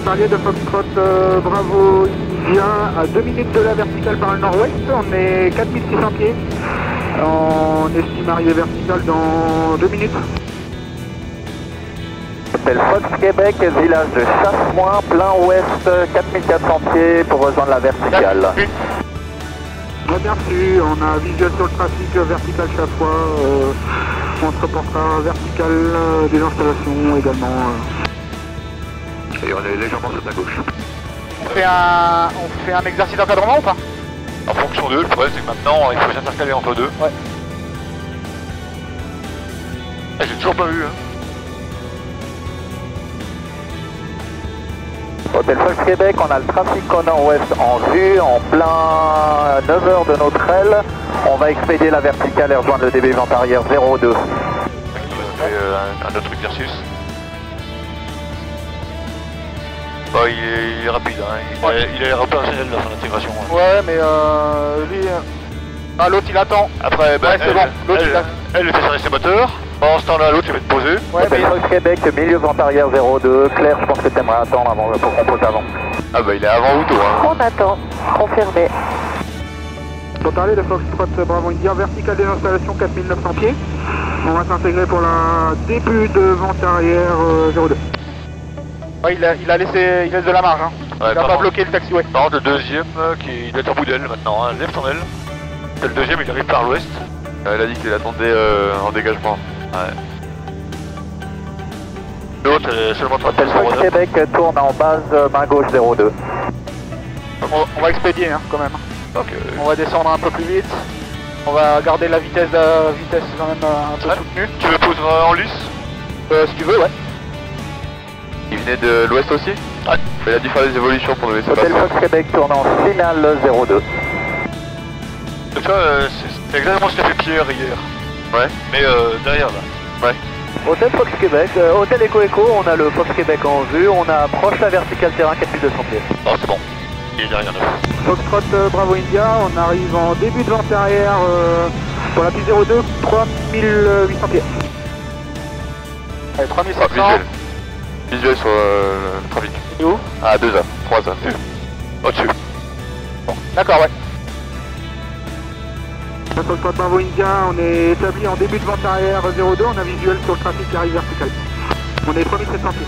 Frontalier de Foxtrot Bravo India à 2 minutes de la verticale par le nord-ouest, on est 4600 pieds. On estime arriver verticale dans 2 minutes. Hôtel Fox Québec, village de Chassemoin, plein ouest, 4400 pieds pour rejoindre la verticale. Bien reçu, on a visuel sur le trafic vertical chaque fois. On se reportera vertical des installations également. Et on est légèrement sur ta gauche. On fait un exercice d'encadrement ou pas? En fonction d'eux, le problème c'est que maintenant il faut s'intercaler entre deux. Ouais. J'ai toujours pas vu. Hein. Hôtel Fox Québec, on a le trafic au nord-ouest en vue, en plein 9h de notre aile. On va expédier la verticale et rejoindre le DB vent arrière 02. On fait un autre exercice. Bah, il est rapide, hein. Il a l'air opérationnel dans son intégration. Hein. Ouais, mais lui... Ah, l'autre il attend. Après, bah, ouais, c'est bon. L'autre il attend. Elle fait charger ses moteurs. Pendant ce temps-là, l'autre il va être posé. Ouais, Hôtel Fox Québec, milieu vent arrière 02. Claire, je pense que tu aimerais attendre avant pour qu'on pose avant. Ah bah il est avant ou tôt. Hein. On attend, confirmé. Pour parler de Foxtrot Bravo India, verticale des installations 4900 pieds. On va s'intégrer pour la début de vente arrière 02. Ouais, il laisse de la marge, hein. Ouais, il a pas bloqué le taxiway. Par contre, le deuxième, il est en bout d'aile maintenant, hein. Lève ton aile. Le deuxième, il arrive par l'ouest. Il a dit qu'il attendait en dégagement. Ouais. L'autre, seulement 30 Hôtel Fox Québec tourne en base main gauche 02. On va expédier, hein, quand même. Donc, on va descendre un peu plus vite. On va garder la vitesse quand même un peu soutenue. Tu veux poser en lice Si tu veux, ouais. Il venait de l'ouest aussi? Ouais. Il a dû faire des évolutions pour nous laisser Hôtel passer. Fox Québec tourne en finale 02. Tu vois, c'est exactement ce qu'a fait Pierre hier. Ouais. Mais derrière là. Ouais. Hôtel Fox Québec, Hôtel Echo Echo, on a le Fox Québec en vue, on approche la verticale terrain 4200 pieds. Oh c'est bon. Il est derrière nous. Foxtrot Bravo India, on arrive en début de vente arrière pour la piste 02, 3800 pieds. Allez, 3700. Visuel sur le trafic. Et où? Ah 2A, 3A. Au-dessus. Bon, d'accord, ouais. Foxtrot Bravo India, on est établi en début de vente arrière 02, on a visuel sur le trafic qui arrive vertical. On est 3700 pieds.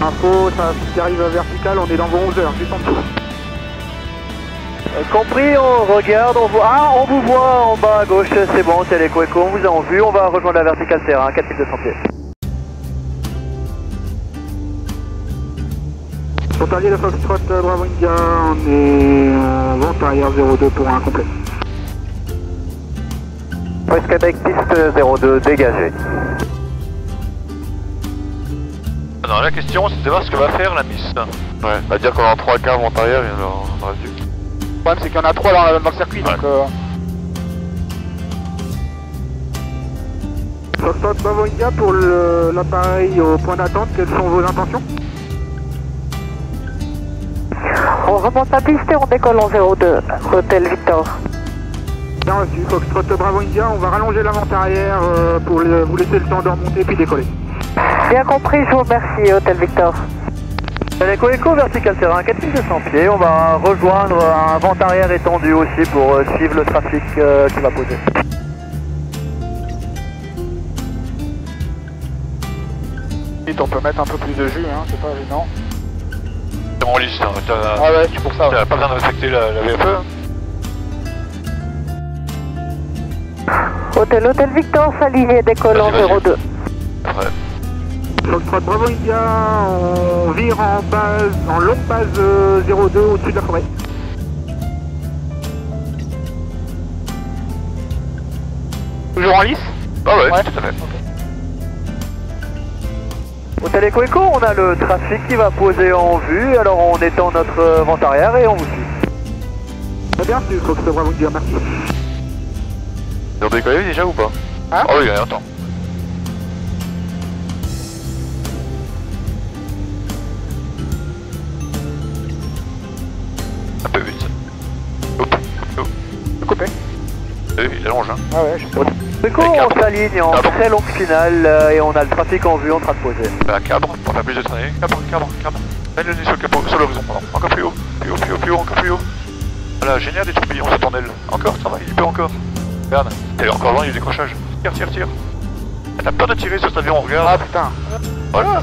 Info, ça qui arrive vertical, on est dans vos 11 heures, juste en dessous. Compris, on regarde, on voit. Ah, on vous voit en bas à gauche, c'est bon, c'est l'écho écho, on vous a en vue, on va rejoindre la verticale terrain, 4200 pieds. Frontalier de Foxtrot Bravo India, on est en vente arrière 02 pour un complet. Fox Québec, piste 02, dégagé. Non, la question c'est de savoir ce que va faire la Miss. Ouais, va dire qu'on est en 3 quarts vent arrière et on reste dessus. Le problème c'est qu'il y en a 3 dans le circuit, ouais. Donc... Foxtrot Bravo India, pour l'appareil au point d'attente, quelles sont vos intentions? On remonte la piste et on décolle en 02, Hôtel Victor. Bien reçu, Foxtrot Bravo India, on va rallonger la vente arrière pour vous laisser le temps de remonter puis décoller. Bien compris, je vous remercie, Hôtel Victor. L'écho écho, vertical terrain, 4200 pieds, on va rejoindre un vent arrière étendu aussi pour suivre le trafic qui va poser. Vite, on peut mettre un peu plus de jus, hein, c'est pas gênant. C'est en lice, hein. Ah ouais, c'est pour ça. T'as pas besoin de respecter la VFE. Hôtel Victor, s'aligner, décolle en 02. Ouais. Foxtrot Bravo India, on vire en longue base 02 au-dessus de la forêt. Toujours en lice? Ah ouais, Ouais. tout à fait. Hôtel Echo Echo, on a le trafic qui va poser en vue, alors on étend notre vent arrière et on vous suit. Très bien, c'est Foxtrot Bravo India, merci. Ils ont décollé déjà ou pas? Hein? Oh oui, attends. Un peu vite. Hop, hop. Coupé. Oui, là dérange, hein. Ah ouais, je sais pas. Du coup, on s'aligne en très longue finale et on a le trafic en vue en train de poser. Bah, cadre, pour faire plus de traînées. Cadre. Mène le nez sur le capot, sur l'horizon, pardon. Encore plus haut, encore plus haut. Voilà, génial des tourbillons sur ton aile. Encore, ça va, il peut encore. Regarde, t'es encore loin, il y a du décrochage. Tire. T'as peur de tirer sur cet avion, regarde. Ah putain. Voilà.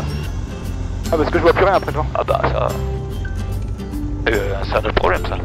Ah parce que je vois plus rien après devant. Ah bah ça... c'est un autre problème ça.